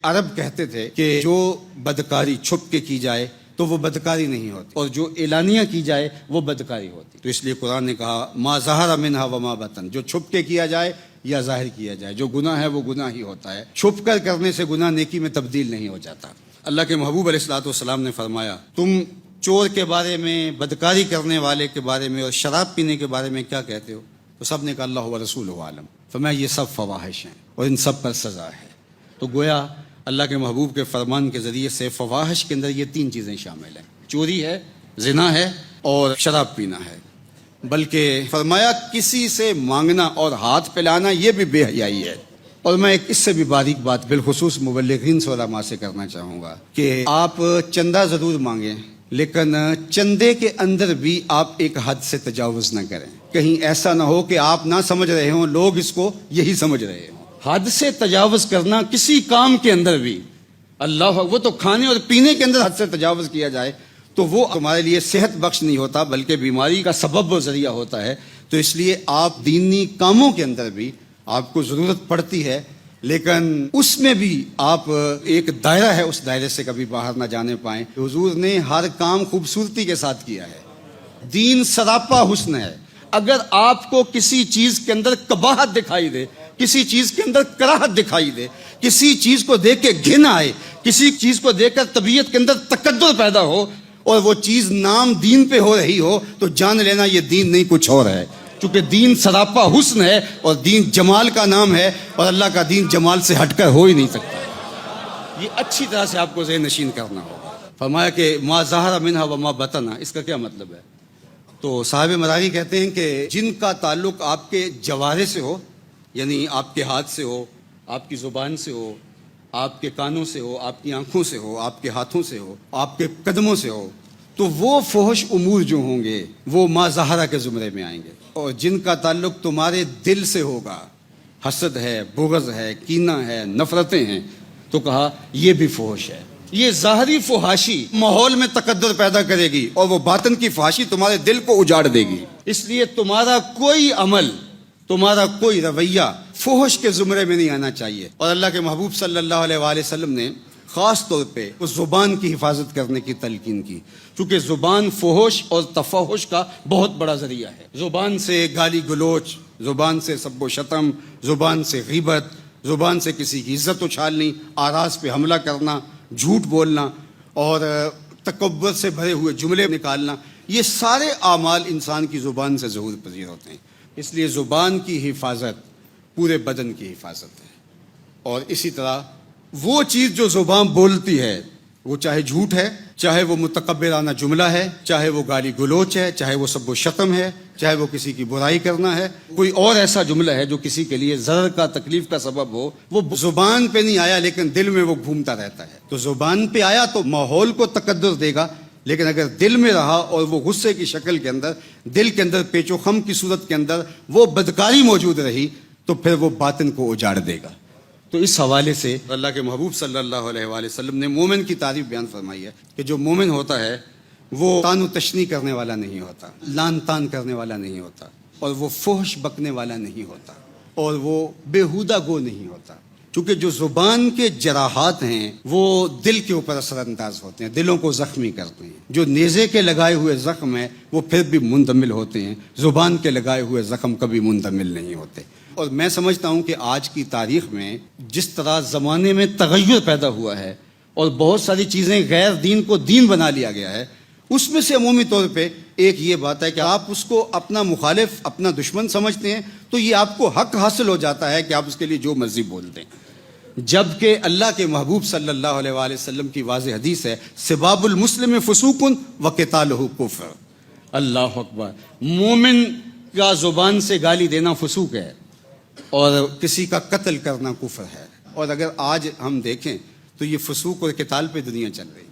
عرب کہتے تھے کہ جو بدکاری چھپ کے کی جائے تو وہ بدکاری نہیں ہوتی، اور جو اعلانیہ کی جائے وہ بدکاری ہوتی. تو اس لیے قرآن نے کہا ما ظہر منہا وما بطن، جو چھپ کے کیا جائے یا ظاہر کیا جائے، جو گناہ ہے وہ گناہ ہی ہوتا ہے. چھپ کر کرنے سے گناہ نیکی میں تبدیل نہیں ہو جاتا. اللہ کے محبوب علیہ الصلوۃ والسلام نے فرمایا تم چور کے بارے میں، بدکاری کرنے والے کے بارے میں اور شراب پینے کے بارے میں کیا کہتے ہو؟ تو سب نے کہا اللہ و رسولہ عالم. فرمایا یہ سب فواحش ہیں اور ان سب پر سزا ہے. تو گویا اللہ کے محبوب کے فرمان کے ذریعے سے فواحش کے اندر یہ تین چیزیں شامل ہیں، چوری ہے، زنا ہے اور شراب پینا ہے. بلکہ فرمایا کسی سے مانگنا اور ہاتھ پھیلانا یہ بھی بے حیائی ہے. اور میں ایک اس سے بھی باریک بات بالخصوص مبلغین سے علماء سے کرنا چاہوں گا کہ آپ چندہ ضرور مانگیں، لیکن چندے کے اندر بھی آپ ایک حد سے تجاوز نہ کریں. کہیں ایسا نہ ہو کہ آپ نہ سمجھ رہے ہوں، لوگ اس کو یہی سمجھ رہے ہوں. حد سے تجاوز کرنا کسی کام کے اندر بھی، اللہ وہ تو کھانے اور پینے کے اندر حد سے تجاوز کیا جائے تو وہ ہمارے لیے صحت بخش نہیں ہوتا بلکہ بیماری کا سبب و ذریعہ ہوتا ہے. تو اس لیے آپ دینی کاموں کے اندر بھی آپ کو ضرورت پڑتی ہے، لیکن اس میں بھی آپ ایک دائرہ ہے، اس دائرے سے کبھی باہر نہ جانے پائیں. حضور نے ہر کام خوبصورتی کے ساتھ کیا ہے. دین سراپا حسن ہے. اگر آپ کو کسی چیز کے اندر قباحت دکھائی دے، کسی چیز کے اندر کراہت دکھائی دے، کسی چیز کو دیکھ کے گھن آئے، کسی چیز کو دیکھ کر طبیعت کے اندر تکدر پیدا ہو اور وہ چیز نام دین پہ ہو رہی ہو، تو جان لینا یہ دین نہیں کچھ اور ہے. چونکہ دین سراپا حسن ہے اور دین جمال کا نام ہے، اور اللہ کا دین جمال سے ہٹ کر ہو ہی نہیں سکتا. یہ اچھی طرح سے آپ کو ذہن نشین کرنا ہوگا. فرمایا کہ ما ظہر منہا وما بطن، اس کا کیا مطلب ہے؟ تو صاحب مراغی کہتے ہیں کہ جن کا تعلق آپ کے جوارے سے ہو، یعنی آپ کے ہاتھ سے ہو، آپ کی زبان سے ہو، آپ کے کانوں سے ہو، آپ کی آنکھوں سے ہو، آپ کے ہاتھوں سے ہو، آپ کے قدموں سے ہو، تو وہ فحش امور جو ہوں گے وہ ما ظہرہ کے زمرے میں آئیں گے. اور جن کا تعلق تمہارے دل سے ہوگا، حسد ہے، بغض ہے، کینہ ہے، نفرتیں ہیں، تو کہا یہ بھی فحش ہے. یہ ظاہری فحاشی ماحول میں تقدر پیدا کرے گی اور وہ باطن کی فحاشی تمہارے دل کو اجاڑ دے گی. اس لیے تمہارا کوئی عمل، تمہارا کوئی رویہ فحش کے زمرے میں نہیں آنا چاہیے. اور اللہ کے محبوب صلی اللہ علیہ وآلہ وسلم نے خاص طور پہ اس زبان کی حفاظت کرنے کی تلقین کی، چونکہ زبان فحش اور تفحش کا بہت بڑا ذریعہ ہے. زبان سے گالی گلوچ، زبان سے سب و شتم، زبان سے غیبت، زبان سے کسی کی عزت اچھالنی، آراز پہ حملہ کرنا، جھوٹ بولنا اور تکبر سے بھرے ہوئے جملے نکالنا، یہ سارے اعمال انسان کی زبان سے ظہور پذیر ہوتے ہیں. اس لیے زبان کی حفاظت پورے بدن کی حفاظت ہے. اور اسی طرح وہ چیز جو زبان بولتی ہے، وہ چاہے جھوٹ ہے، چاہے وہ متکبرانہ جملہ ہے، چاہے وہ گالی گلوچ ہے، چاہے وہ سب و شتم ہے، چاہے وہ کسی کی برائی کرنا ہے، کوئی اور ایسا جملہ ہے جو کسی کے لیے ضرر کا، تکلیف کا سبب ہو، وہ زبان پہ نہیں آیا لیکن دل میں وہ گھومتا رہتا ہے. تو زبان پہ آیا تو ماحول کو تقدر دے گا، لیکن اگر دل میں رہا اور وہ غصے کی شکل کے اندر، دل کے اندر پیچ و خم کی صورت کے اندر وہ بدکاری موجود رہی تو پھر وہ باطن کو اجاڑ دے گا. تو اس حوالے سے اللہ کے محبوب صلی اللہ علیہ وآلہ وسلم نے مومن کی تعریف بیان فرمائی ہے کہ جو مومن ہوتا ہے وہ تان و تشنی کرنے والا نہیں ہوتا، لان تان کرنے والا نہیں ہوتا، اور وہ فحش بکنے والا نہیں ہوتا، اور وہ بیہودہ گو نہیں ہوتا. چونکہ جو زبان کے جراحات ہیں وہ دل کے اوپر اثر انداز ہوتے ہیں، دلوں کو زخمی کرتے ہیں. جو نیزے کے لگائے ہوئے زخم ہیں وہ پھر بھی مندمل ہوتے ہیں، زبان کے لگائے ہوئے زخم کبھی مندمل نہیں ہوتے. اور میں سمجھتا ہوں کہ آج کی تاریخ میں جس طرح زمانے میں تغیر پیدا ہوا ہے اور بہت ساری چیزیں غیر دین کو دین بنا لیا گیا ہے، اس میں سے عمومی طور پہ ایک یہ بات ہے کہ آپ اس کو اپنا مخالف، اپنا دشمن سمجھتے ہیں تو یہ آپ کو حق حاصل ہو جاتا ہے کہ آپ اس کے لیے جو مرضی بول دیں. جبکہ اللہ کے محبوب صلی اللہ علیہ وآلہ وسلم کی واضح حدیث ہے سباب المسلم فسوق وقتالہ کفر. اللہ اکبر. مومن کا زبان سے گالی دینا فسوق ہے اور کسی کا قتل کرنا کفر ہے. اور اگر آج ہم دیکھیں تو یہ فسوق اور قتال پہ دنیا چل رہی ہے.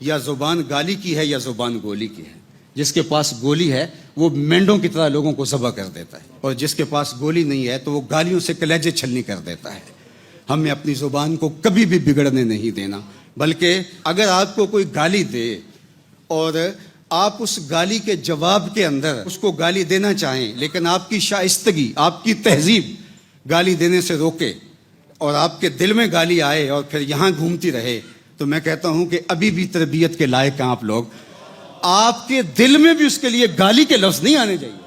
یا زبان گالی کی ہے یا زبان گولی کی ہے. جس کے پاس گولی ہے وہ مینڈوں کی طرح لوگوں کو ذبح کر دیتا ہے، اور جس کے پاس گولی نہیں ہے تو وہ گالیوں سے کلیجے چھلنی کر دیتا ہے. ہمیں اپنی زبان کو کبھی بھی بگڑنے نہیں دینا، بلکہ اگر آپ کو کوئی گالی دے اور آپ اس گالی کے جواب کے اندر اس کو گالی دینا چاہیں لیکن آپ کی شائستگی، آپ کی تہذیب گالی دینے سے روکے، اور آپ کے دل میں گالی آئے اور پھر یہاں گھومتی رہے تو میں کہتا ہوں کہ ابھی بھی تربیت کے لائق ہیں آپ لوگ. آپ کے دل میں بھی اس کے لیے گالی کے لفظ نہیں آنے چاہیے.